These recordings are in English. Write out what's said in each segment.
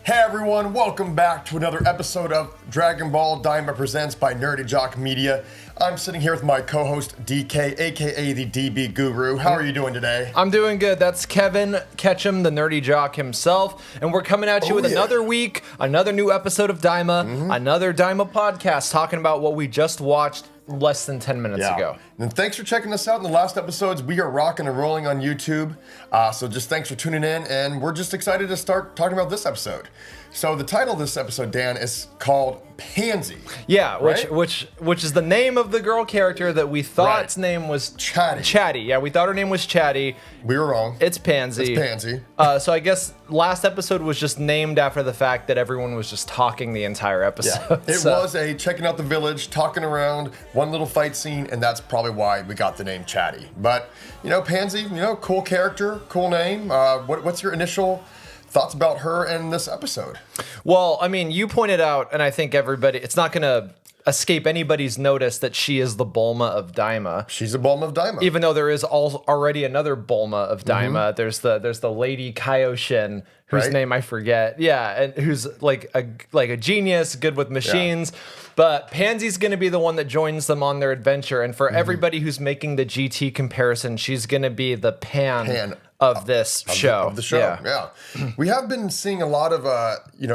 Hey everyone, welcome back to another episode of Dragon Ball Daima Presents by Nerdyjock Media. I'm sitting here with my co-host DK, aka the DB Guru. How are you doing today? I'm doing good. That's Kevin Ketcham, the Nerdyjock himself, and we're coming at you with another week, another new episode of Daima, another Daima podcast talking about what we just watched less than 10 minutes ago. And thanks for checking us out in the last episodes. We are rocking and rolling on YouTube. So just thanks for tuning in, and we're just excited to start talking about this episode. So the title of this episode, Dan, is called Pansy. Yeah, right? which is the name of the girl character that we thought its name was Chatty. Chatty. Yeah, we thought her name was Chatty. We were wrong. It's Pansy. It's Pansy. So I guess last episode was just named after the fact that everyone was just talking the entire episode. Yeah. It was a checking out the village, talking around, one little fight scene, and that's probably why we got the name Chatty. But, Pansy, cool character, cool name. What's your initial thoughts about her and this episode? Well, I mean, you pointed out, and I think it's not going to escape anybody's notice that she is the Bulma of Daima. She's a Bulma of Daima. Even though there is already another Bulma of Daima. There's the Lady Kaioshin, whose name I forget. Yeah, and who's like a genius, good with machines. Yeah. But Pansy's going to be the one that joins them on their adventure. And for everybody who's making the GT comparison, she's going to be the Pan of this show. Of the show, yeah. We have been seeing a lot of,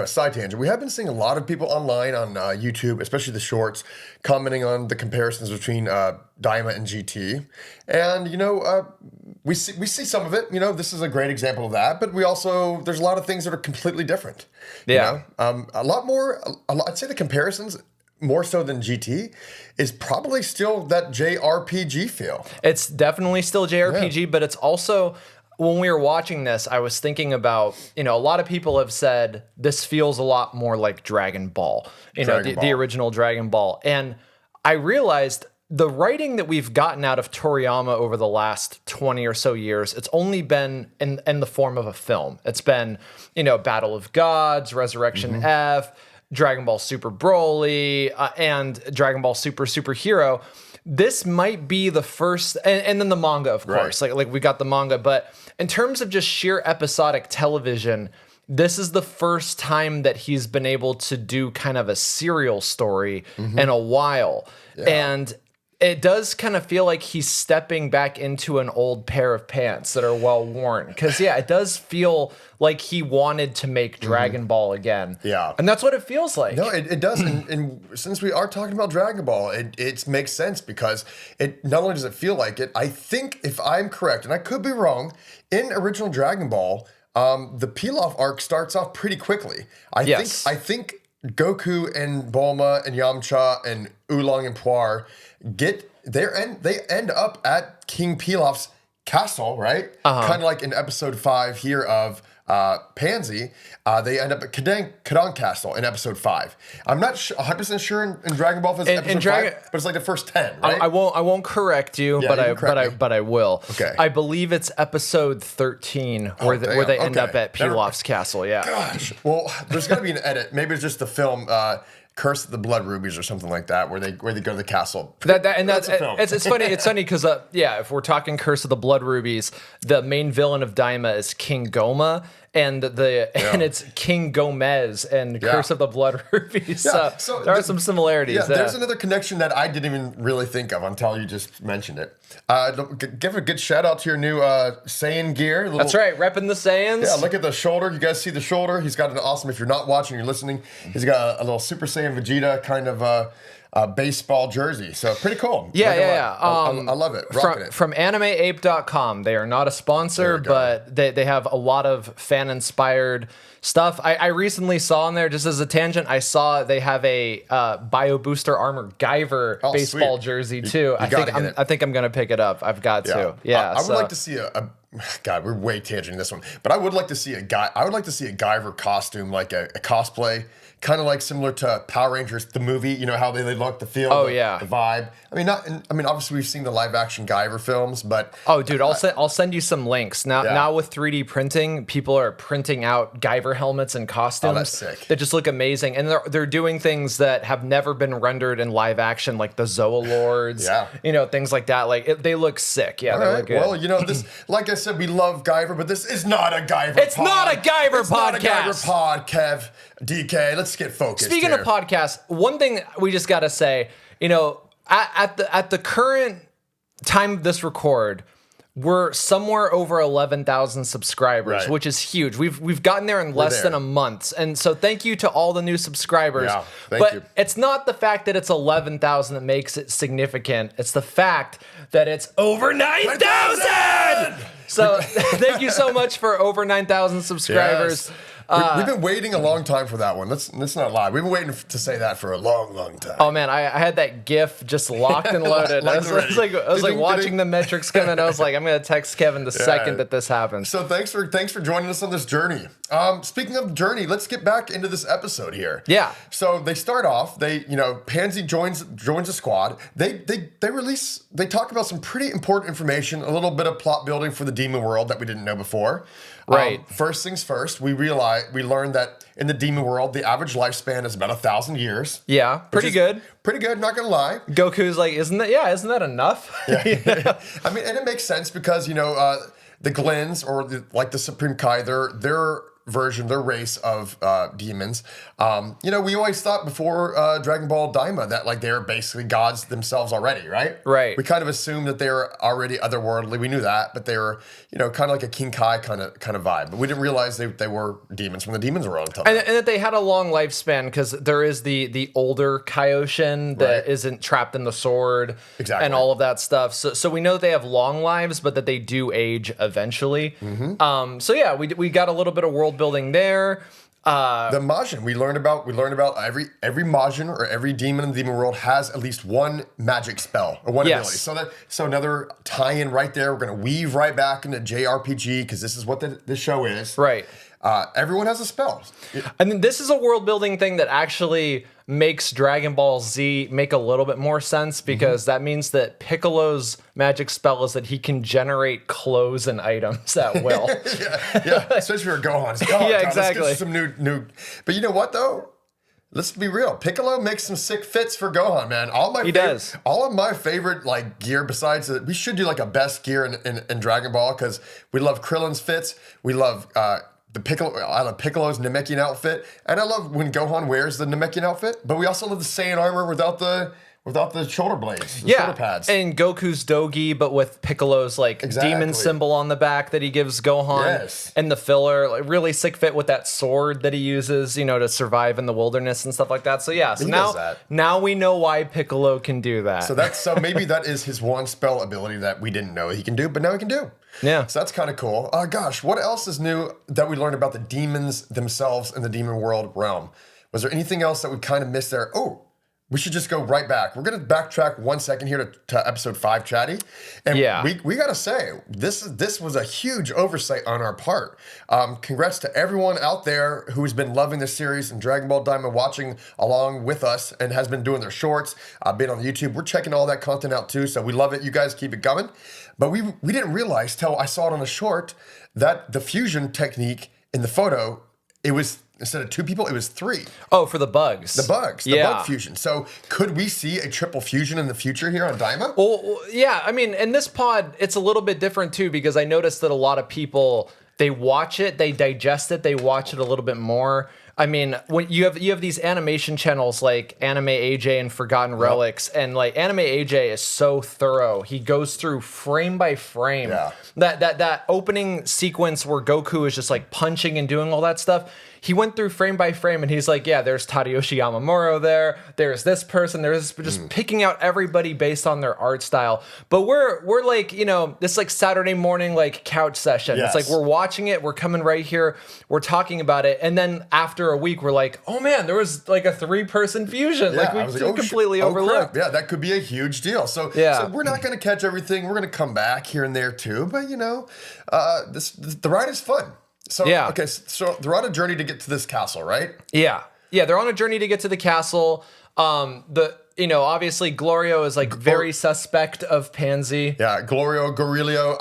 side tangent. We have been seeing a lot of people online on YouTube, especially the shorts, commenting on the comparisons between Daima and GT. And, we see some of it. This is a great example of that. But there's a lot of things that are completely different. Yeah. I'd say the comparisons, more so than GT, is probably still that JRPG feel. It's definitely still JRPG, but it's also, when we were watching this, I was thinking about, a lot of people have said this feels a lot more like Dragon Ball, the original Dragon Ball. And I realized the writing that we've gotten out of Toriyama over the last 20 or so years, it's only been in the form of a film. It's been, Battle of Gods, Resurrection F, Dragon Ball Super Broly, and Dragon Ball Super Superhero. This might be the first, and then the manga, of course. Right. Like we got the manga, but in terms of just sheer episodic television, this is the first time that he's been able to do kind of a serial story in a while. Yeah. And it does kind of feel like he's stepping back into an old pair of pants that are well worn. Because, it does feel like he wanted to make Dragon Ball again. Yeah. And that's what it feels like. No, it does. And since we are talking about Dragon Ball, it makes sense because it not only does it feel like it, I think, if I'm correct, and I could be wrong, in original Dragon Ball, the Pilaf arc starts off pretty quickly. I think Goku and Bulma and Yamcha and Oolong and Puar they end up at King Pilaf's castle, right? Kind of like in episode 5 here of Pansy. They end up at Kadan Castle in episode 5. I'm not 100% sure in Dragon Ball if it's episode 5, but it's like the first 10, right? I won't correct you, but I will. Okay. I believe it's episode 13 where they end up at Pilaf's castle. Yeah. Gosh. Well, there's got to be an edit. Maybe it's just the film Curse of the Blood Rubies or something like that, where they go to the castle. That's a film. It's funny. It's funny because if we're talking Curse of the Blood Rubies, the main villain of Daima is King Goma, and it's King Gomez and Curse of the Blood Rubies. Yeah. So there are some similarities. Yeah, there's another connection that I didn't even really think of until you just mentioned it. Give a good shout out to your new Saiyan gear. That's right, repping the Saiyans. Yeah, look at the shoulder. You guys see the shoulder? He's got an awesome, if you're not watching, you're listening, he's got a little Super Saiyan Vegeta kind of baseball jersey. So pretty cool. Yeah. I love it. From animeape.com. They are not a sponsor, but they have a lot of fan-inspired stuff. I recently saw in there, just as a tangent, I saw they have a Bio Booster Armor Guyver baseball jersey too. I think I'm going to pick it up. I've got to. Yeah. I would like to see a God, we're way tangenting this one. But I would like to see a Guyver costume, like a cosplay, kind of like similar to Power Rangers, the movie. You know how they look, the feel, the vibe. I mean, obviously we've seen the live action Guyver films, but dude, I'll send you some links. Now with 3D printing, people are printing out Guyver helmets and costumes. Oh, that's sick. That just look amazing, and they're doing things that have never been rendered in live action, like the Zoa Lords. Things like that. Like they look sick. Yeah, they look good. Well, this, like I said, we love Guyver, but this is not a Guyver It's not a Guyver it's podcast. Not a Guyver pod, Kev, DK. Let's get focused. Speaking here. of podcasts, one thing we just got to say, at the current time of this record, we're somewhere over 11,000 subscribers, right. which is huge. We've gotten there in less than a month. And so thank you to all the new subscribers. Yeah, thank you. It's not the fact that it's 11,000 that makes it significant. It's the fact that it's over 9,000. So thank you so much for over 9,000 subscribers. Yes. We've been waiting a long time for that one. Let's not lie. We've been waiting to say that for a long, long time. Oh man, I had that GIF just locked and loaded. I was like watching the metrics come in. I was like, I'm gonna text Kevin the second that this happens. So thanks for joining us on this journey. Speaking of journey, let's get back into this episode here. Yeah. So they start off. Pansy joins the squad. They talk about some pretty important information, a little bit of plot building for the demon world that we didn't know before. Right. First things first, we learned that in the demon world, the average lifespan is about 1,000 years. Yeah, pretty good. Pretty good, not gonna lie. Goku's like, isn't that enough? Yeah. I mean, and it makes sense because, the Glens or the Supreme Kai, their race of demons. We always thought before Dragon Ball Daima that they're basically gods themselves already, right? Right. We kind of assumed that they were already otherworldly. We knew that, but they were, kind of like a King Kai kind of vibe. But we didn't realize they were demons from the demons world until and that they had a long lifespan because there is the older Kaioshin that isn't trapped in the sword, exactly, and all of that stuff. So we know that they have long lives, but that they do age eventually. Mm-hmm. So yeah, we got a little bit of world building there. The Majin, we learned about every Majin or every demon in the demon world has at least one magic spell or one ability. So another tie-in right there. We're gonna weave right back into JRPG because this is what the show is. Right. Everyone has a spell. And then this is a world building thing that actually makes Dragon Ball Z make a little bit more sense because that means that Piccolo's magic spell is that he can generate clothes and items at will. yeah, especially for Gohan. Yeah, exactly. Let's get some new. But you know what though? Let's be real. Piccolo makes some sick fits for Gohan, man. All of my favorite gear besides that, we should do a best gear in Dragon Ball because we love Krillin's fits. We love I love Piccolo's Namekian outfit, and I love when Gohan wears the Namekian outfit. But we also love the Saiyan armor without the shoulder blades, shoulder pads, and Goku's Dogi, but with Piccolo's demon symbol on the back that he gives Gohan, and the filler, really sick fit with that sword that he uses, to survive in the wilderness and stuff like that. So yeah, now we know why Piccolo can do that. So maybe that is his one spell ability that we didn't know he can do, but now he can do. Yeah. So that's kind of cool. Gosh, what else is new that we learned about the demons themselves in the demon world realm? Was there anything else that we kind of missed there? Oh, we should just go right back. We're going to backtrack 1 second here to episode 5, Chatty. And we got to say, this was a huge oversight on our part. Congrats to everyone out there who's been loving this series and Dragon Ball Daima, watching along with us and has been doing their shorts, been on the YouTube. We're checking all that content out too, so we love it. You guys keep it coming. But we didn't realize till I saw it on a short that the fusion technique in the photo, it was, instead of 2 people, it was 3. Oh, for the bugs. The bug fusion. So could we see a triple fusion in the future here on Daima? Well, yeah. I mean, in this pod, it's a little bit different too because I noticed that a lot of people, they watch it, they digest it, they watch it a little bit more. I mean, when you have these animation channels like Anime AJ and Forgotten Relics, and Anime AJ is so thorough. He goes through frame by frame. Yeah. That opening sequence where Goku is just punching and doing all that stuff. He went through frame by frame and he's like, yeah, there's Tadayoshi Yamamuro there. There's this person. There's just picking out everybody based on their art style. But we're this Saturday morning couch session. Yes. It's we're watching it. We're coming right here. We're talking about it. And then after a week, we're like, oh man, there was a 3-person fusion. Yeah, we completely overlooked. Yeah, that could be a huge deal. So we're not going to catch everything. We're going to come back here and there too. But the ride is fun. So okay, so they're on a journey to get to this castle, right? Yeah, they're on a journey to get to the castle. obviously Glorio is like very suspect of Pansy. Yeah, Glorio, Gorilio.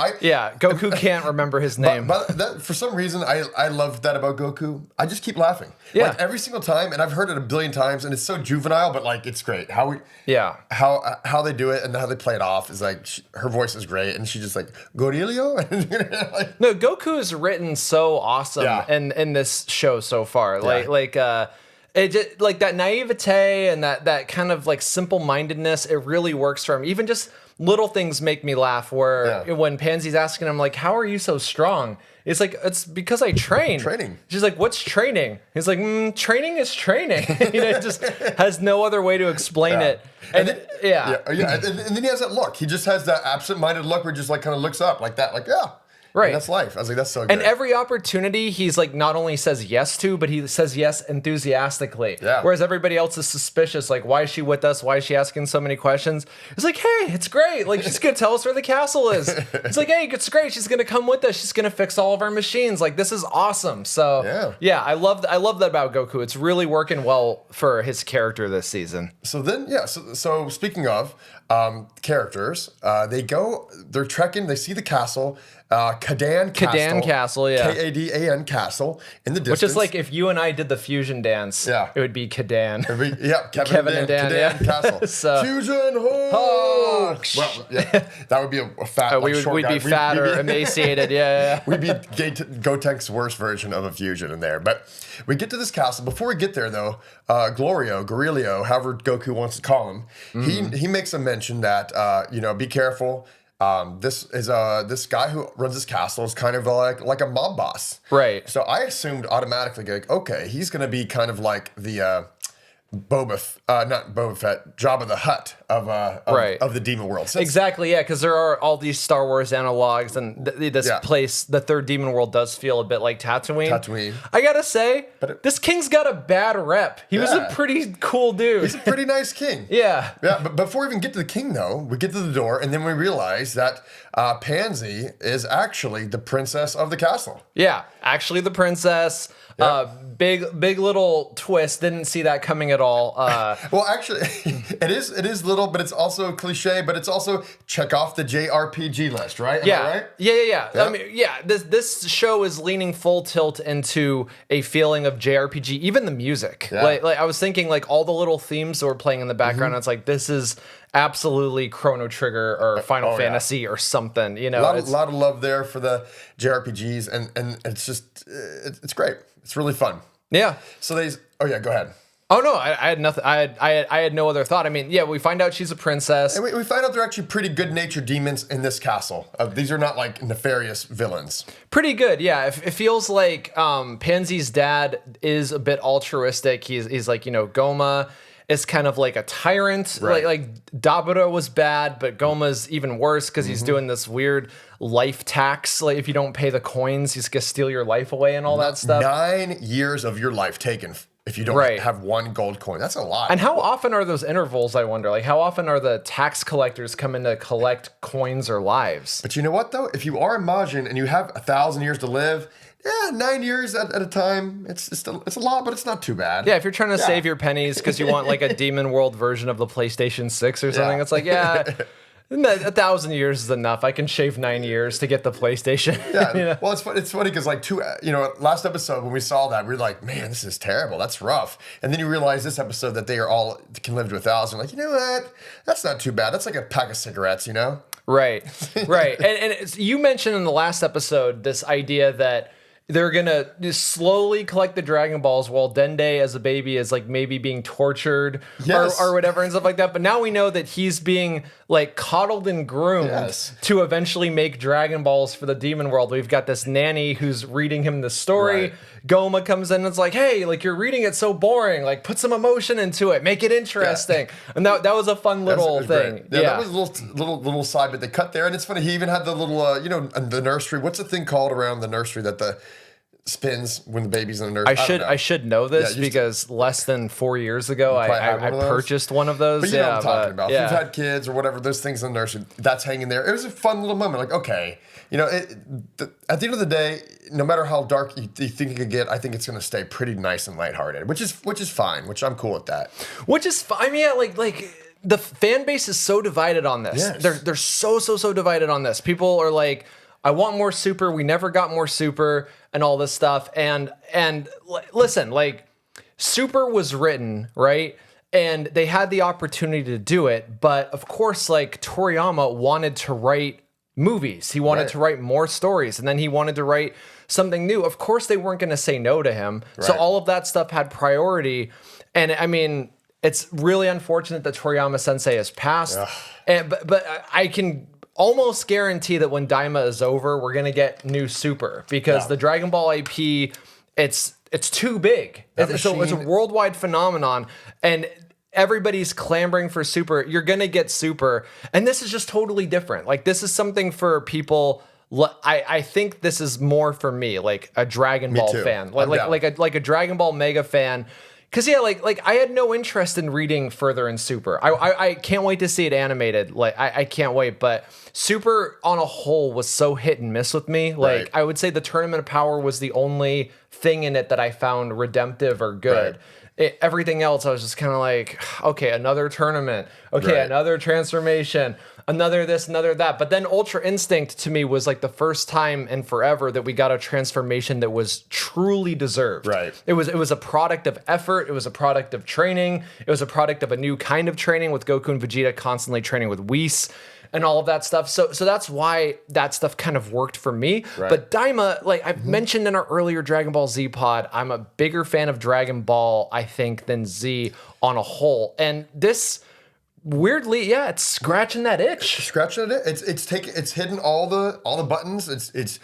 Goku can't remember his name. But that, for some reason, I love that about Goku. I just keep laughing. Yeah. Like every single time, and I've heard it a billion times, and it's so juvenile, but like it's great. How they do it and how they play it off is like her voice is great, and she's just like Gorilio. Like, no, Goku is written so awesome in this show so far. It just, like that naivete and that kind of like simple-mindedness, it really works for him. Even just little things make me laugh where when Pansy's asking him like, how are you so strong? It's like, it's because I train. Training. She's like, what's training? He's like, training is training. It just has no other way to explain it. And then, and then he has that look. He just has that absent-minded look where he just like kind of looks up like that, like, right. And that's life. I was like, that's so good. And every opportunity he's like not only says yes to, but he says yes enthusiastically. Yeah. Whereas everybody else is suspicious. Like, why is she with us? Why is she asking so many questions? It's like, hey, it's great. Like, she's going to tell us where the castle is. It's like, hey, it's great. She's going to come with us. She's going to fix all of our machines. Like, this is awesome. So, I love that about Goku. It's really working well for his character this season. So then, so speaking of characters, they're trekking, they see the castle. Kadan Castle, yeah. Kadan Castle in the distance. Which is like if you and I did the fusion dance, it would be Kadan. Kevin and Dan Castle. So, fusion ho! Well, that would be a fat, we'd be fat or emaciated, We'd be Gotenks' worst version of a fusion in there. But we get to this castle. Before we get there, though, Gorilio, however Goku wants to call him, he makes a mention that, be careful. This guy who runs this castle is kind of like a mob boss. Right. So I assumed automatically, like, okay, he's going to be kind of like the not Boba Fett, Jabba the Hutt of the Demon World. Exactly, yeah, because there are all these Star Wars analogs, and this place, the third Demon World, does feel a bit like Tatooine. I gotta say, this king's got a bad rep. He was a pretty cool dude. He's a pretty nice king. Yeah. But before we even get to the king, though, we get to the door, and then we realize that Pansy is actually the princess of the castle. Yeah, actually the princess. Big little twist. Didn't see that coming at all. Well, actually, it is little, but it's also cliche. But it's also check off the JRPG list, right? Am I right? Yeah. I mean, this show is leaning full tilt into a feeling of JRPG. Even the music. Yeah. Like I was thinking, like all the little themes that were playing in the background. It's like this is absolutely Chrono Trigger or Final Fantasy or something. A lot of love there for the JRPGs, and it's just it's great. It's really fun. Yeah. So go ahead. Oh no, I had nothing. I had no other thought. I mean, we find out she's a princess. And we find out they're actually pretty good-natured demons in this castle. These are not like nefarious villains. Pretty good, yeah. It feels like Pansy's dad is a bit altruistic. He's like, Goma is kind of like a tyrant. Right. Like Dabura was bad, but Goma's even worse because he's doing this weird life tax. Like if you don't pay the coins, he's gonna steal your life away and all that stuff. 9 years of your life taken if you don't have one gold coin. That's a lot. And how often are those intervals, I wonder? Like how often are the tax collectors coming to collect coins or lives? But you know what though? If you are a Majin and you have 1,000 years to live, 9 years at a time, it's a lot, but it's not too bad. Yeah, if you're trying to save your pennies because you want like a Demon World version of the PlayStation 6 or something, it's like, 1,000 years is enough. I can shave 9 years to get the PlayStation. Yeah, well, it's funny because like last episode when we saw that, we were like, man, this is terrible. That's rough. And then you realize this episode that they can live to 1,000. Like, you know what? That's not too bad. That's like a pack of cigarettes, Right. And you mentioned in the last episode this idea that they're gonna just slowly collect the Dragon Balls while Dende as a baby is like maybe being tortured or whatever and stuff like that. But now we know that he's being like coddled and groomed to eventually make Dragon Balls for the Demon World. We've got this nanny who's reading him the story. Right. Goma comes in and it's like, hey, like you're reading it so boring. Like put some emotion into it, make it interesting. And that was a fun little thing. That was a little side bit they cut there. And it's funny, he even had the little the nursery. What's the thing called around the nursery that the spins when the baby's in the nursery? I should know this because less than 4 years ago I purchased one of those. But you know what I'm talking about. If you've had kids or whatever, those things in the nursery, that's hanging there. It was a fun little moment. Like, okay, at the end of the day, no matter how dark you think it could get, I think it's going to stay pretty nice and lighthearted, which is fine. Which I'm cool with that. Which is fine. Yeah, like the fan base is so divided on this. Yes. They're so divided on this. People are like, I want more Super. We never got more Super and all this stuff. And listen, like Super was written, right? And they had the opportunity to do it. But of course, like Toriyama wanted to write movies. He wanted to write more stories. And then he wanted to write something new. Of course, they weren't going to say no to him. Right. So all of that stuff had priority. And I mean, it's really unfortunate that Toriyama Sensei has passed. But I can almost guarantee that when Daima is over, we're going to get new Super. Because the Dragon Ball IP, it's too big. It's a worldwide phenomenon. And everybody's clamoring for Super. You're going to get Super. And this is just totally different. Like, this is something for people. I think this is more for me, like a Dragon Ball fan. Like a Dragon Ball Mega fan. Because, yeah, like I had no interest in reading further in Super. I can't wait to see it animated. Like, I can't wait. But Super on a whole was so hit and miss with me. Like, I would say the Tournament of Power was the only thing in it that I found redemptive or good. Everything else, I was just kind of like, okay, another tournament. Okay, another transformation. Another this, another that. But then Ultra Instinct to me was like the first time in forever that we got a transformation that was truly deserved. Right. It was a product of effort. It was a product of training. It was a product of a new kind of training with Goku and Vegeta constantly training with Whis and all of that stuff. So that's why that stuff kind of worked for me. Right. But Daima, like I've mentioned in our earlier Dragon Ball Z pod, I'm a bigger fan of Dragon Ball, I think, than Z on a whole. And this, weirdly, it's scratching that itch. It's hitting all the buttons. It's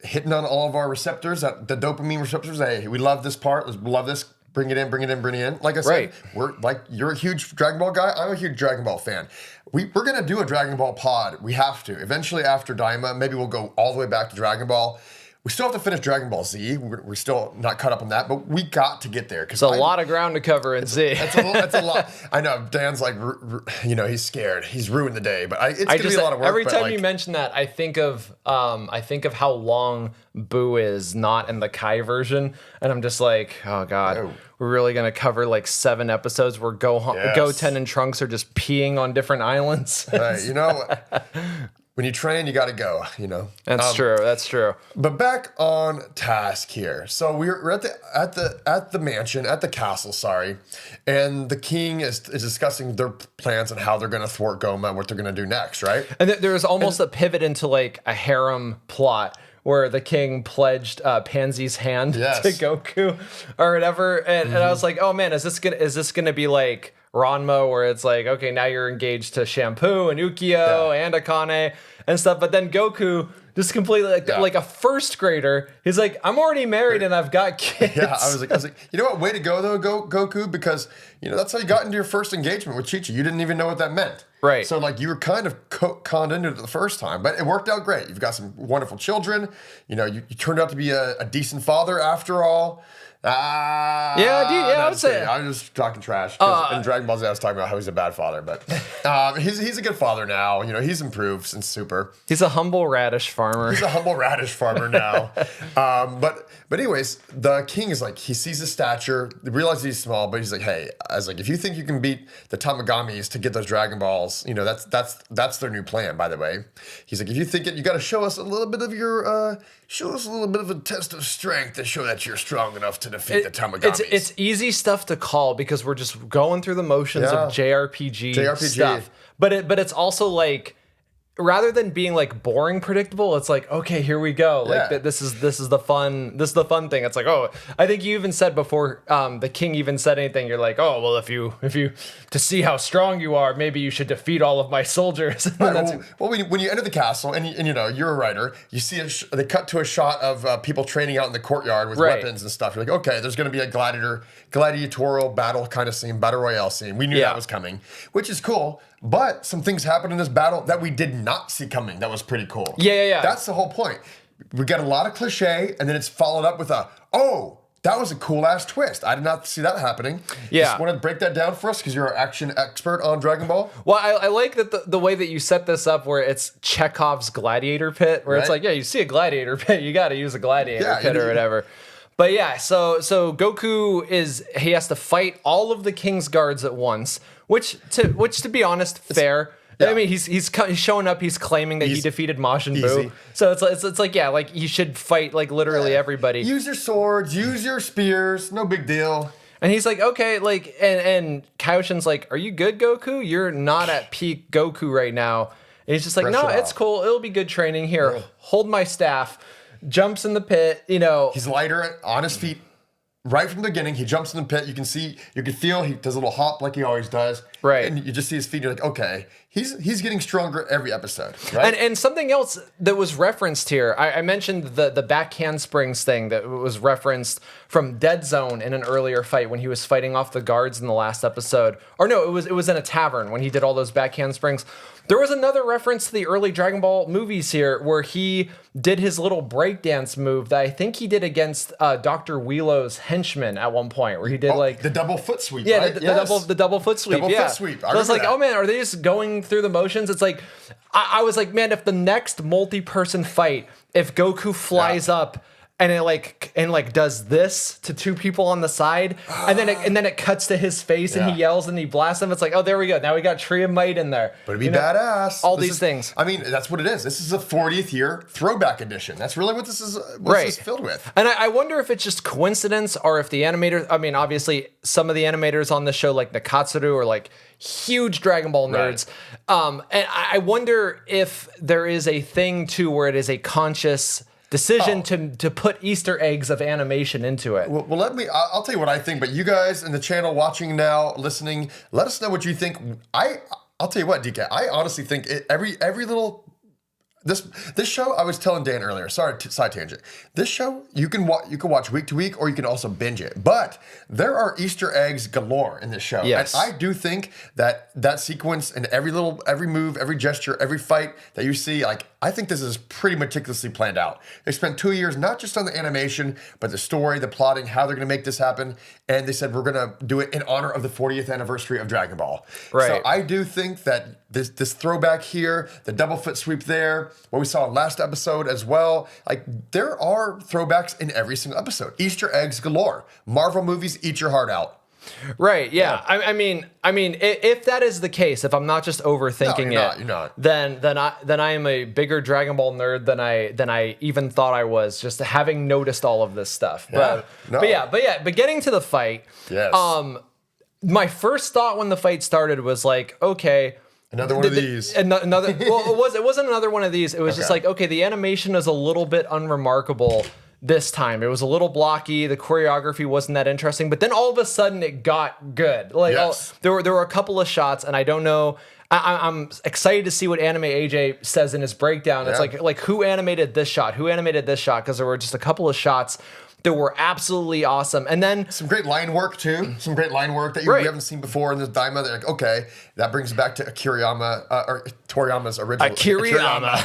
hitting on all of our receptors, the dopamine receptors. Hey, we love this part. We love this. Bring it in. Like I said, we're like, you're a huge Dragon Ball guy. I'm a huge Dragon Ball fan. We're gonna do a Dragon Ball pod. We have to eventually after Daima. Maybe we'll go all the way back to Dragon Ball. We still have to finish Dragon Ball Z. We're still not caught up on that, but we got to get there. It's a lot of ground to cover in Z. That's a lot. I know. Dan's like, he's scared. He's ruined the day, but it's going to be a lot of work. Every time you mention that, I think of how long Boo is not in the Kai version, and I'm just like, oh God, we're really going to cover like 7 episodes where Goten and Trunks are just peeing on different islands. When you train, you got to go, That's true. That's true. But back on task here. So we're at the mansion, at the castle, and the king is discussing their plans and how they're going to thwart Goma and what they're going to do next, right? And there's almost a pivot into like a harem plot where the king pledged Pansy's hand to Goku or whatever, and I was like, oh man, is this gonna be like Ranma, where it's like, okay, now you're engaged to Shampoo and Ukyo and Akane and stuff, but then Goku just completely like a first grader. He's like, I'm already married and I've got kids. Yeah, I was like, you know what? Way to go though, Goku, because that's how you got into your first engagement with Chi-Chi. You didn't even know what that meant. Right. So like you were kind of conned into it the first time, but it worked out great. You've got some wonderful children. You turned out to be a decent father after all. I would say I'm just talking trash. In Dragon Ball Z, I was talking about how he's a bad father, but he's a good father now. He's improved since Super. He's a humble radish farmer. He's a humble radish farmer now. But anyways, the king is like, he sees his stature, realizes he's small, but he's like, hey, if you think you can beat the Tamagamis to get those Dragon Balls, that's their new plan, by the way. He's like, if you think it, you got to show us a little bit of your. Show us a little bit of a test of strength to show that you're strong enough to defeat the Tamagamis. It's easy stuff to call because we're just going through the motions of JRPG stuff. But it's also like, rather than being like boring predictable, it's like, okay, here we go. Like this is the fun thing. It's like, oh, I think you even said before the king even said anything, you're like, oh well, if you to see how strong you are, maybe you should defeat all of my soldiers. When you enter the castle and you're a writer, you see they cut to a shot of people training out in the courtyard with weapons and stuff. You're like, okay, there's going to be a gladiatorial battle kind of scene, battle royale scene. We knew that was coming, which is cool. But some things happened in this battle that we did not see coming. That was pretty cool. Yeah. That's the whole point. We get a lot of cliche, and then it's followed up with that was a cool-ass twist. I did not see that happening. Yeah. Just want to break that down for us, because you're our action expert on Dragon Ball? Well, I like that the way that you set this up, where it's Chekhov's gladiator pit, where it's like, you see a gladiator pit, you got to use a gladiator pit or whatever. But yeah, so Goku he has to fight all of the King's guards at once, which to be honest, fair. Yeah. I mean, he's showing up. He's claiming that he defeated Majin Buu. So it's like, yeah, like you should fight like literally everybody. Use your swords, use your spears, no big deal. And he's like, okay, like, and Kaioshin's like, are you good, Goku? You're not at peak Goku right now. And he's just like, no, it's cool. It'll be good training. Here, hold my staff. Jumps in the pit. He's lighter on his feet. Right from the beginning, he jumps in the pit. You can feel he does a little hop like he always does. Right. And you just see his feet. You're like, okay, he's getting stronger every episode. Right. And something else that was referenced here, I mentioned the back handsprings thing that was referenced from Dead Zone in an earlier fight when he was fighting off the guards in the last episode. Or no, it was in a tavern when he did all those back handsprings. There was another reference to the early Dragon Ball movies here where he did his little breakdance move that I think he did against Dr. Wheelo's henchman at one point, where he did like the double foot sweep. Yeah, right? the double foot sweep. Foot sweep. So I was like, oh man, are they just going through the motions? It's like I was like, man, if the next multi-person fight, if Goku flies up and it does this to two people on the side, and then it cuts to his face and he yells and he blasts them. It's like, oh, there we go. Now we got Tree of Might in there. But it'd be badass. All these things. I mean, that's what it is. This is a 40th year throwback edition. That's really what this is. This is filled with. And I wonder if it's just coincidence or if the animators. I mean, obviously, some of the animators on the show, like Nakatsuru, are like huge Dragon Ball nerds. Right. And I wonder if there is a thing too where it is a conscious decision to put Easter eggs of animation into it. Well, I'll tell you what I think, but you guys in the channel watching now, listening, let us know what you think. I'll tell you what, DK, I honestly think every little... This show, I was telling Dan earlier, sorry, side tangent. This show, you can watch week to week, or you can also binge it. But there are Easter eggs galore in this show. Yes. And I do think that sequence and every move, every gesture, every fight that you see, like, I think this is pretty meticulously planned out. They spent 2 years, not just on the animation, but the story, the plotting, how they're going to make this happen. And they said, we're going to do it in honor of the 40th anniversary of Dragon Ball. Right. So I do think that this throwback here, the double foot sweep there, what we saw in last episode as well, like there are throwbacks in every single episode. Easter eggs galore. Marvel movies, eat your heart out. Right. Yeah. I mean, if that is the case, if I'm not just overthinking you're not. then I am a bigger Dragon Ball nerd than I even thought I was, just having noticed all of this stuff. Yeah. But getting to the fight. Yes. My first thought when the fight started was like, okay. Another one of these. Another. Well, it wasn't another one of these. It was just like, okay, the animation is a little bit unremarkable this time. It was a little blocky. The choreography wasn't that interesting, but then all of a sudden it got good. Like there were a couple of shots, and I don't know. I'm excited to see what Anime AJ says in his breakdown. It's like who animated this shot? Who animated this shot? Because there were just a couple of shots that were absolutely awesome. And then some great line work too. Some great line work that we haven't seen before in this Daima. They're like, okay, that brings back to or Toriyama's original. Akiriyama.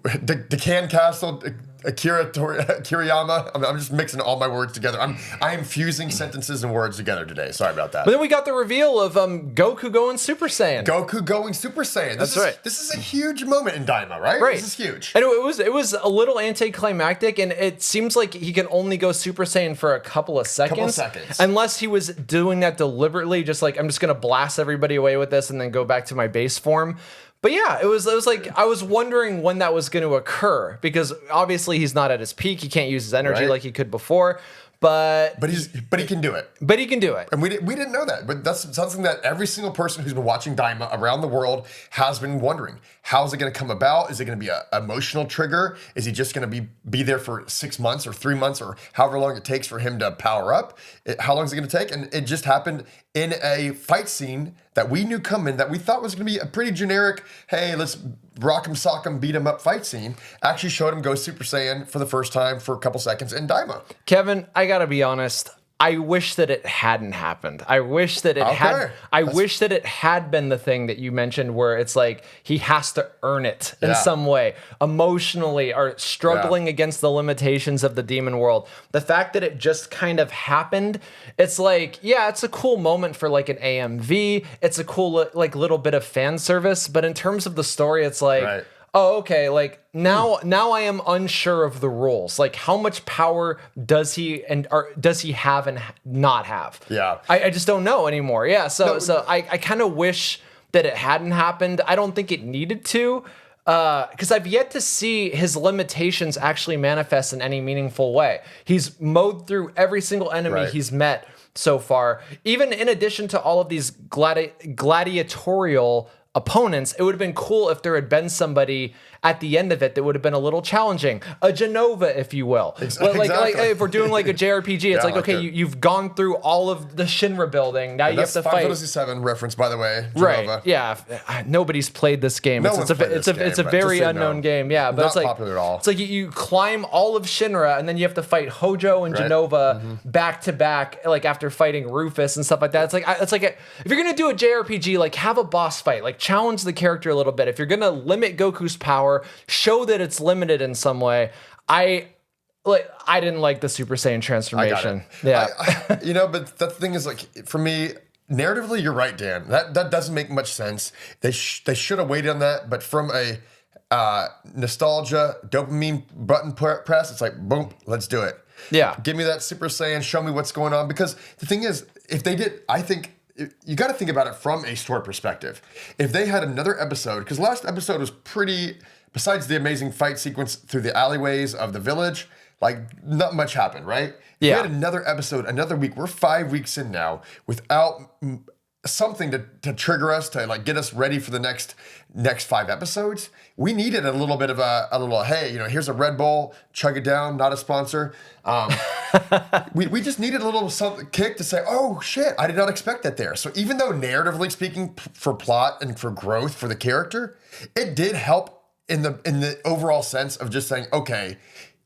The Can Castle, Kiriyama. I'm just mixing all my words together. I am fusing sentences and words together today. Sorry about that. But then we got the reveal of Goku going Super Saiyan. Goku going Super Saiyan. That's right. This is a huge moment in Daima, right? Right. This is huge. And it was a little anticlimactic, and it seems like he can only go Super Saiyan for a couple of seconds. Unless he was doing that deliberately, just like, I'm just going to blast everybody away with this and then go back to my base form. But yeah, it was like, I was wondering when that was going to occur, because obviously he's not at his peak. He can't use his energy like he could before. But he can do it. But he can do it. And we didn't know that. But that's something that every single person who's been watching Daima around the world has been wondering. How's it going to come about? Is it going to be an emotional trigger? Is he just going to be there for 6 months or 3 months or however long it takes for him to power up? How long is it going to take? And it just happened in a fight scene that we knew coming, that we thought was going to be a pretty generic, hey, let's rock him, sock him, beat him up fight scene. Actually showed him go Super Saiyan for the first time for a couple seconds in Daima. Kevin, I got to be honest. I wish that it hadn't happened. I wish that it had. I wish that it had been the thing that you mentioned, where it's like he has to earn it in some way, emotionally, or struggling against the limitations of the demon world. The fact that it just kind of happened, it's like, yeah, it's a cool moment for like an AMV. It's a cool like little bit of fan service, but in terms of the story, it's like. Right. oh, okay, like now I am unsure of the rules. Like, how much power does he have and not have? Yeah. I just don't know anymore. Yeah, so I kind of wish that it hadn't happened. I don't think it needed to, because I've yet to see his limitations actually manifest in any meaningful way. He's mowed through every single enemy he's met so far. Even in addition to all of these gladiatorial opponents, it would have been cool if there had been somebody at the end of it that would have been a little challenging, a Genova, if you will. Like if we're doing like a JRPG, it's like, okay, you've gone through all of the Shinra building. Now you have to fight. Final Fantasy VII reference, by the way. Genova. Right? Yeah. Nobody's played this game. It's a very unknown game. Yeah, but not it's like popular at all. It's like you climb all of Shinra, and then you have to fight Hojo and Genova back to back, like after fighting Rufus and stuff like that. It's like if you're gonna do a JRPG, like have a boss fight, like challenge the character a little bit. If you're gonna limit Goku's power, show that it's limited in some way. I didn't like the Super Saiyan transformation. Yeah. But the thing is, like, for me, narratively, you're right, Dan. That doesn't make much sense. They should have waited on that. But from a nostalgia, dopamine button press, it's like, boom, let's do it. Yeah. Give me that Super Saiyan. Show me what's going on. Because the thing is, if they did, I think you got to think about it from a story perspective. If they had another episode, because last episode was pretty, besides the amazing fight sequence through the alleyways of the village, like not much happened, right? Yeah. We had another episode, another week. We're 5 weeks in now without something to trigger us, to like get us ready for the next 5 episodes. We needed a little bit of a little, hey, here's a Red Bull, chug it down, not a sponsor. We just needed a little kick to say, oh shit, I did not expect that there. So even though narratively speaking, for plot and for growth for the character, it did help in the overall sense of just saying, okay,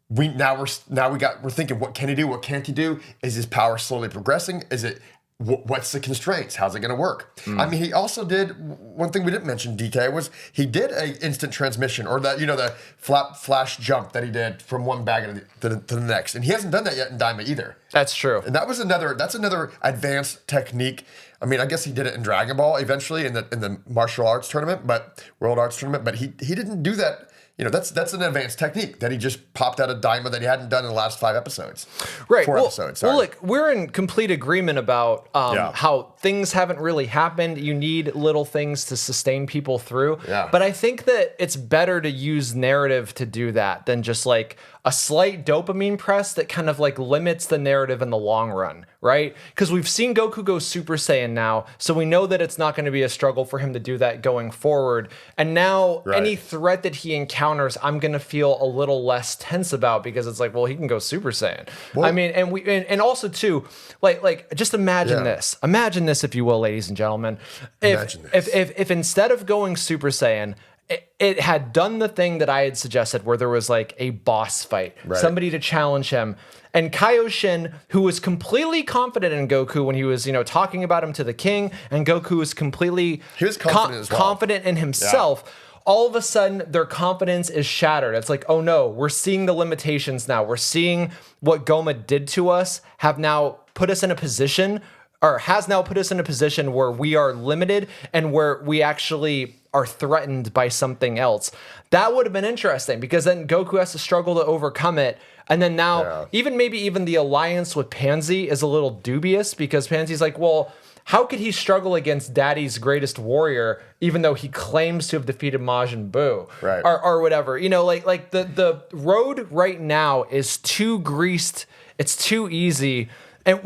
we're thinking, what can he do? What can't he do? Is his power slowly progressing? Is it what's the constraints? How's it going to work? I mean, he also did one thing we didn't mention, DK, was he did a instant transmission, or that the flash jump that he did from one bag to the next, and he hasn't done that yet in Daima either. That's true. And that's another advanced technique. I mean, I guess he did it in Dragon Ball eventually in the martial arts tournament, world arts tournament, but he didn't do that. That's an advanced technique that he just popped out of Daima that he hadn't done in the last 5 episodes. Right. 4 episodes, sorry. Well, look, we're in complete agreement about how things haven't really happened. You need little things to sustain people through. Yeah. But I think that it's better to use narrative to do that than just like a slight dopamine press that kind of like limits the narrative in the long run, right? Because we've seen Goku go Super Saiyan now, so we know that it's not going to be a struggle for him to do that going forward. And now any threat that he encounters, I'm going to feel a little less tense about, because it's like, well, he can go Super Saiyan. Well, I mean, and also too, like just imagine this. Imagine this, if you will, ladies and gentlemen. If instead of going Super Saiyan, it had done the thing that I had suggested, where there was like a boss fight, somebody to challenge him. And Kaioshin, who was completely confident in Goku when he was, talking about him to the king, and Goku was completely confident in himself. Yeah. All of a sudden, their confidence is shattered. It's like, oh no, we're seeing the limitations now. We're seeing what Goma did to us, has now put us in a position where we are limited and where we actually are threatened by something else. That would have been interesting, because then Goku has to struggle to overcome it. And then now, even the alliance with Panzy is a little dubious, because Pansy's like, well, how could he struggle against Daddy's greatest warrior, even though he claims to have defeated Majin Buu, or whatever? Like the road right now is too greased. It's too easy, and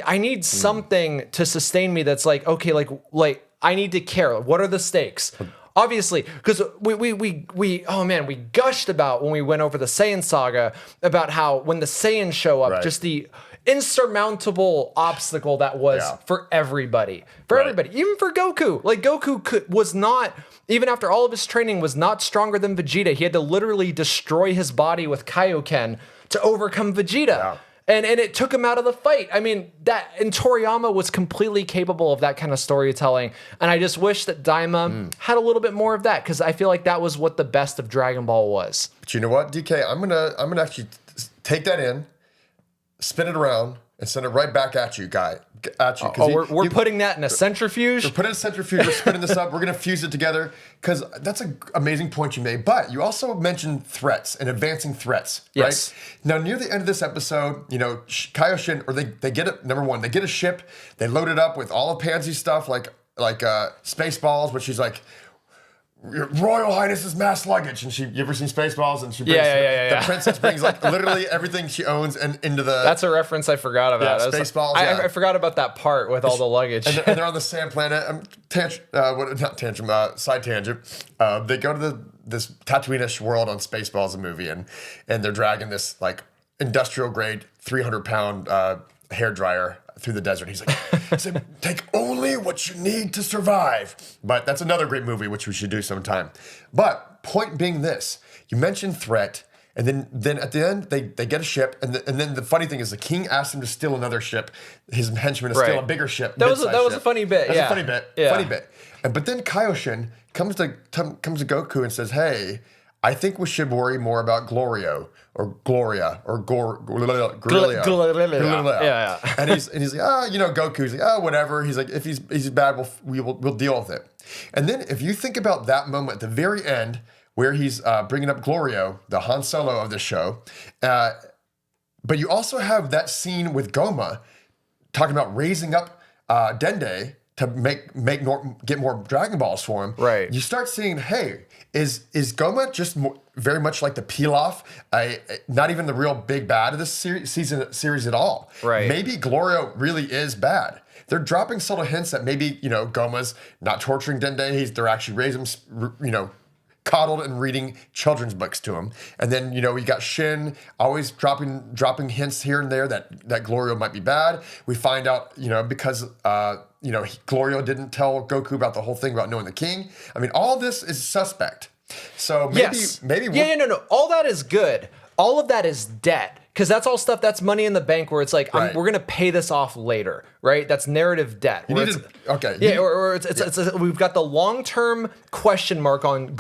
I need something to sustain me. That's like, okay, like I need to care. What are the stakes? Obviously, because we gushed about when we went over the Saiyan saga about how when the Saiyans show up, just the insurmountable obstacle that was for everybody, even for Goku. Like Goku was not, even after all of his training, was not stronger than Vegeta. He had to literally destroy his body with Kaioken to overcome Vegeta. Yeah. And it took him out of the fight. I mean, and Toriyama was completely capable of that kind of storytelling. And I just wish that Daima had a little bit more of that, because I feel like that was what the best of Dragon Ball was. But you know what, DK? I'm gonna actually take that in, spin it around, and send it right back at you, guy. At you. We're putting that in a centrifuge? We're putting a centrifuge. We're spinning this up. We're going to fuse it together because that's an amazing point you made. But you also mentioned threats and advancing threats, right? Yes. Now, near the end of this episode, Kaioshin, or they get it. Number one, they get a ship. They load it up with all of Pansy's stuff, like Spaceballs, which she's like, Your Royal Highness's mass luggage, and you ever seen Spaceballs? And she brings the princess brings like literally everything she owns and into the. That's a reference I forgot about. Yeah, Spaceballs. I forgot about that part with all the luggage. And they're on the sand planet. Side tangent. They go to this Tatooine-ish world on Spaceballs, a movie, and they're dragging this like industrial grade 300-pound hair dryer through the desert. He's like, take only what you need to survive. But that's another great movie, which we should do sometime. But point being this, you mentioned threat, and then at the end, they get a ship, and then the funny thing is the king asked him to steal another ship, his henchman to steal a bigger ship. That was a funny bit. That's a funny bit. Yeah. Funny bit. But then Kaioshin comes to Goku and says, hey, I think we should worry more about Glorio or Gloria or Gloria. Yeah. And he's like, Goku's like, whatever. He's like, if he's bad, we'll deal with it. And then if you think about that moment at the very end where he's bringing up Glorio, the Han Solo of the show, but you also have that scene with Goma talking about raising up Dende to get more Dragon Balls for him. Right. You start seeing, hey, is Goma just very much like the Pilaf, not even the real big bad of this series at all? Right. Maybe Glorio really is bad. They're dropping subtle hints that maybe Goma's not torturing Dende. They're actually raising him, coddled and reading children's books to him. And then, we got Shin always dropping hints here and there that Glorio might be bad. We find out, because, Glorio didn't tell Goku about the whole thing about knowing the king. I mean, all this is suspect. So maybe. No. All that is good. All of that is debt. Because that's all stuff that's money in the bank where it's like, we're going to pay this off later, right? That's narrative debt. We've got the long-term question mark on.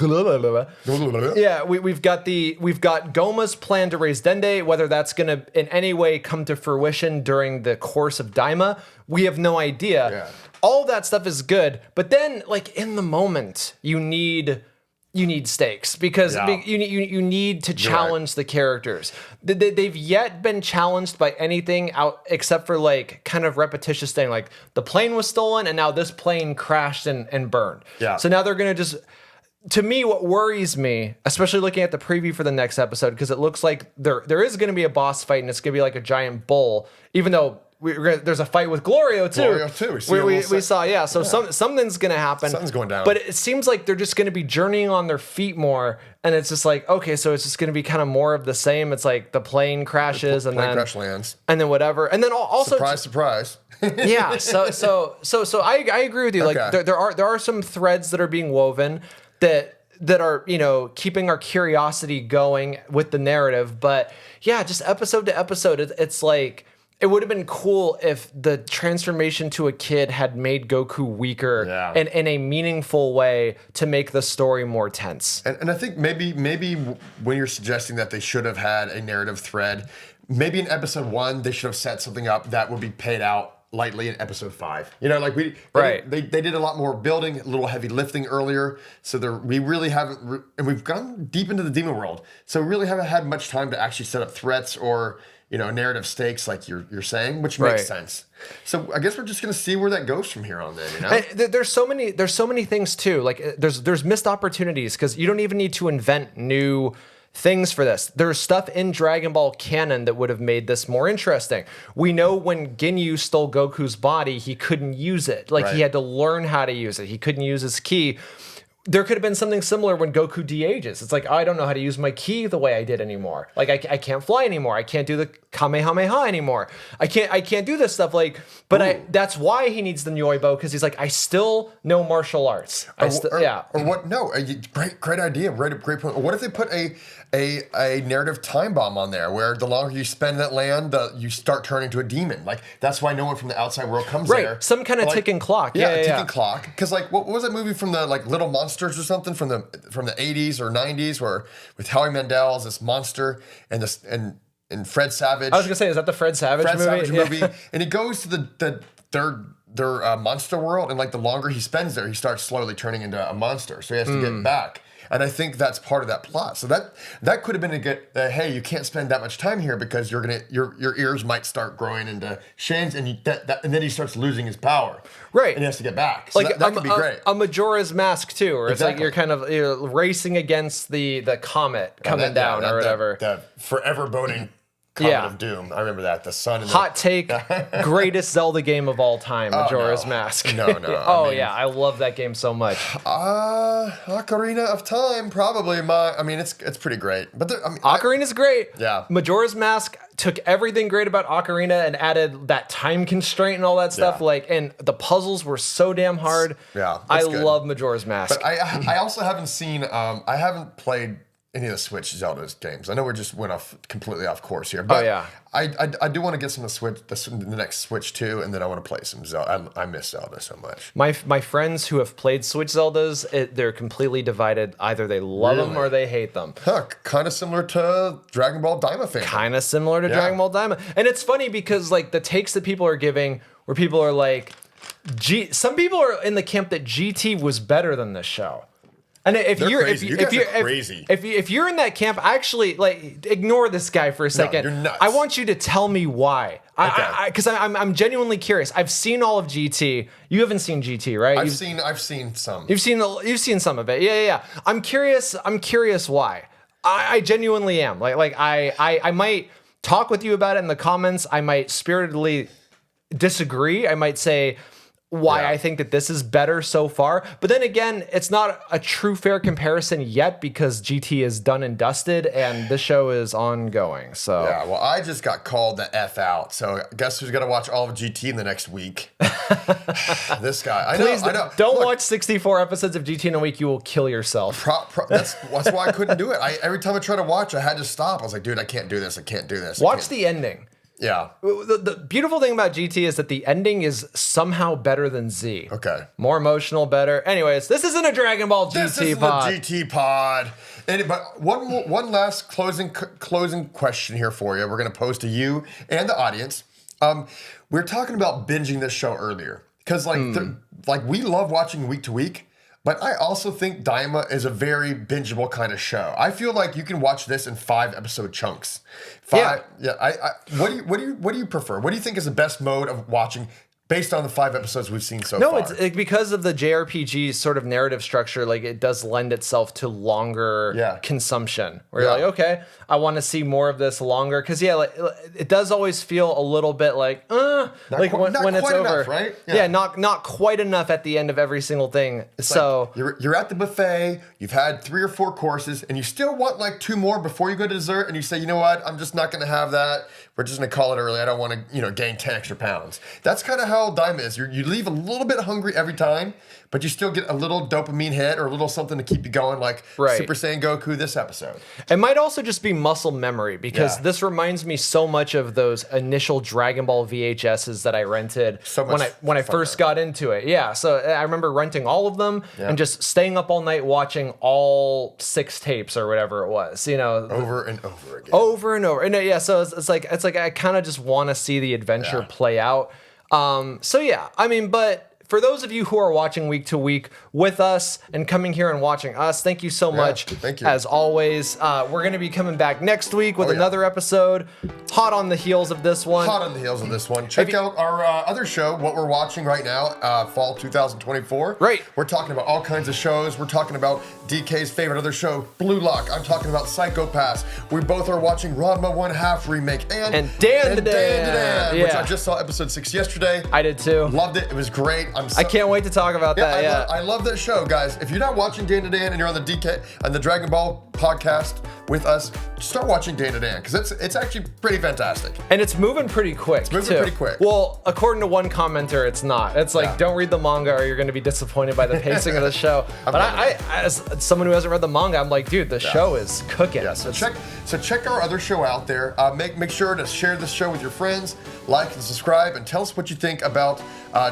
Yeah, we've got Goma's plan to raise Dende. Whether that's going to in any way come to fruition during the course of Daima, we have no idea. Yeah. All that stuff is good, but then like in the moment, you need stakes because you need to challenge the characters. They've yet been challenged by anything out except for like kind of repetitious thing, like the plane was stolen and now this plane crashed and burned. Yeah. So now they're gonna just. To me, what worries me, especially looking at the preview for the next episode, because it looks like there is going to be a boss fight and it's going to be like a giant bull, even though. There's a fight with Glorio too. We saw, so something's gonna happen. Something's going down. But it seems like they're just gonna be journeying on their feet more, and it's just like, okay, so it's just gonna be kind of more of the same. It's like the plane crashes and then crash lands, and then whatever, and then also surprise. Yeah. So I agree with you. Like there are some threads that are being woven that are keeping our curiosity going with the narrative, but yeah, just episode to episode, it's like. It would have been cool if the transformation to a kid had made Goku weaker in a meaningful way to make the story more tense. And I think maybe when you're suggesting that they should have had a narrative thread, maybe in episode 1 they should have set something up that would be paid out lightly in episode 5. They did a lot more building, a little heavy lifting earlier. So we really haven't, and we've gone deep into the demon world. So we really haven't had much time to actually set up threats or narrative stakes like you're saying, which makes sense. So I guess we're just gonna see where that goes from here on then. There's so many things too. Like there's missed opportunities because you don't even need to invent new things for this. There's stuff in Dragon Ball canon that would have made this more interesting. We know when Ginyu stole Goku's body, he couldn't use it. He had to learn how to use it. He couldn't use his ki. There could have been something similar when Goku de-ages. It's like, I don't know how to use my ki the way I did anymore. Like, I can't fly anymore. I can't do the Kamehameha anymore. I can't do this stuff. That's why he needs the Nyoibo, because he's like, I still know martial arts. Great idea. Great point. What if they put a narrative time bomb on there where the longer you spend in that land, you start turning to a demon. Like, that's why no one from the outside world comes there. Some kind of ticking clock. Ticking clock. Because what was that movie from the Little Monsters or something from the 80s or 90s where with Howie Mandel as this monster and and Fred Savage. I was gonna say, is that the Fred Savage movie? And he goes to their monster world, and like the longer he spends there, he starts slowly turning into a monster. So he has to get back. And I think that's part of that plot. So that could have been a good. Hey, you can't spend that much time here because your ears might start growing into shins, and and then he starts losing his power. Right, and he has to get back. So that could be great. A Majora's Mask too, where it's like you're kind of racing against the comet coming down or whatever. The forever boating. Comet of Doom. I remember that. The sun. And Hot take, greatest Zelda game of all time, Majora's Mask. No. I love that game so much. Ocarina of Time, probably it's pretty great. But Ocarina's great. Yeah. Majora's Mask took everything great about Ocarina and added that time constraint and all that stuff. Yeah. And the puzzles were so damn hard. Yeah. I love Majora's Mask. But I also haven't seen. I haven't played any of the Switch Zelda games. I know we just went completely off course here, but I do want to get some of the next Switch too, and then I want to play some Zelda. I miss Zelda so much. My friends who have played Switch Zeldas, they're completely divided. Either they love them or they hate them. Kind of similar to Dragon Ball Daima fans. Kind of similar to Dragon Ball Daima. And it's funny because like the takes that people are giving, where people are like, some people are in the camp that GT was better than this show. And if you're crazy. If you're in that camp, actually like ignore this guy for a second. No, you're nuts. I want you to tell me why. Okay. Because I'm genuinely curious. I've seen all of GT. You haven't seen GT, right? I've seen some. You've seen some of it. Yeah. I'm curious why. I genuinely am. I might talk with you about it in the comments. I might spiritedly disagree. I might say why I think that this is better so far. But then again, it's not a true fair comparison yet because GT is done and dusted and this show is ongoing. So yeah, well, I just got called the F out. So guess who's gonna watch all of GT in the next week? This guy. I know. Don't watch 64 episodes of GT in a week. You will kill yourself. That's why I couldn't do it. Every time I tried to watch, I had to stop. I was like, dude, I can't do this. Watch the ending. Yeah. The beautiful thing about GT is that the ending is somehow better than Z. Okay. More emotional, better. Anyways, this isn't a Dragon Ball GT pod. This isn't a GT pod. But one last closing question here for you. We're going to pose to you and the audience. We were talking about binging this show earlier because we love watching week to week. But I also think Daima is a very bingeable kind of show. I feel like you can watch this in 5-episode chunks. What do you prefer? What do you think is the best mode of watching based on the 5 episodes we've seen so far? No, it's because of the JRPG sort of narrative structure. Like it does lend itself to longer consumption. Where you're like, okay, I want to see more of this longer. Because it does always feel a little bit like, when it's over, enough, right? Yeah, not quite enough at the end of every single thing. It's like you're at the buffet. You've had 3 or 4 courses, and you still want like 2 more before you go to dessert. And you say, you know what? I'm just not going to have that. We're just going to call it early. I don't want to, gain 10 extra pounds. That's kind of how Daima is. You leave a little bit hungry every time, but you still get a little dopamine hit or a little something to keep you going, like Super Saiyan Goku this episode. It might also just be muscle memory because this reminds me so much of those initial Dragon Ball VHSs that I rented when I first got into it. Yeah, so I remember renting all of them and just staying up all night watching all 6 tapes or whatever it was. Over and over again. Over and over. And so it's like I kind of just want to see the adventure play out. But for those of you who are watching week to week with us and coming here and watching us, thank you so much. Thank you. As always, we're going to be coming back next week with another episode. Hot on the heels of this one. Check out our other show, what we're watching right now, fall 2024. Right. We're talking about all kinds of shows. We're talking about DK's favorite other show, Blue Lock. I'm talking about Psycho Pass. We both are watching Ranma 1/2 remake and Dan to Dan, which I just saw episode 6 yesterday. I did too. Loved it. It was great. I can't wait to talk about that. I love that show, guys. If you're not watching Dan to Dan and you're on the DK on the Dragon Ball podcast with us, start watching Dan to Dan because it's actually pretty fantastic. And it's moving pretty quick. Well, according to one commenter, it's not. It's like don't read the manga or you're going to be disappointed by the pacing of the show. But I, as someone who hasn't read the manga, I'm like, dude, the show is cooking. Yeah, so check our other show out there. Make sure to share this show with your friends, like and subscribe, and tell us what you think about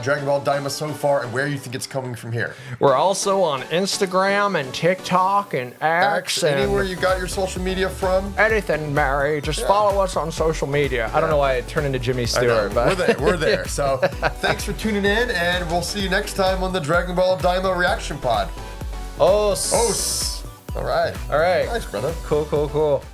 Dragon Ball Daima so far and where you think it's coming from here. We're also on Instagram and TikTok and X anywhere you got your social media from? Anything, Mary. Just follow us on social media. I don't know why I turned into Jimmy Stewart, but we're there. So thanks for tuning in, and we'll see you next time on the Dragon Ball Daima reaction pod. Os. All right. All right. Nice, brother. Cool.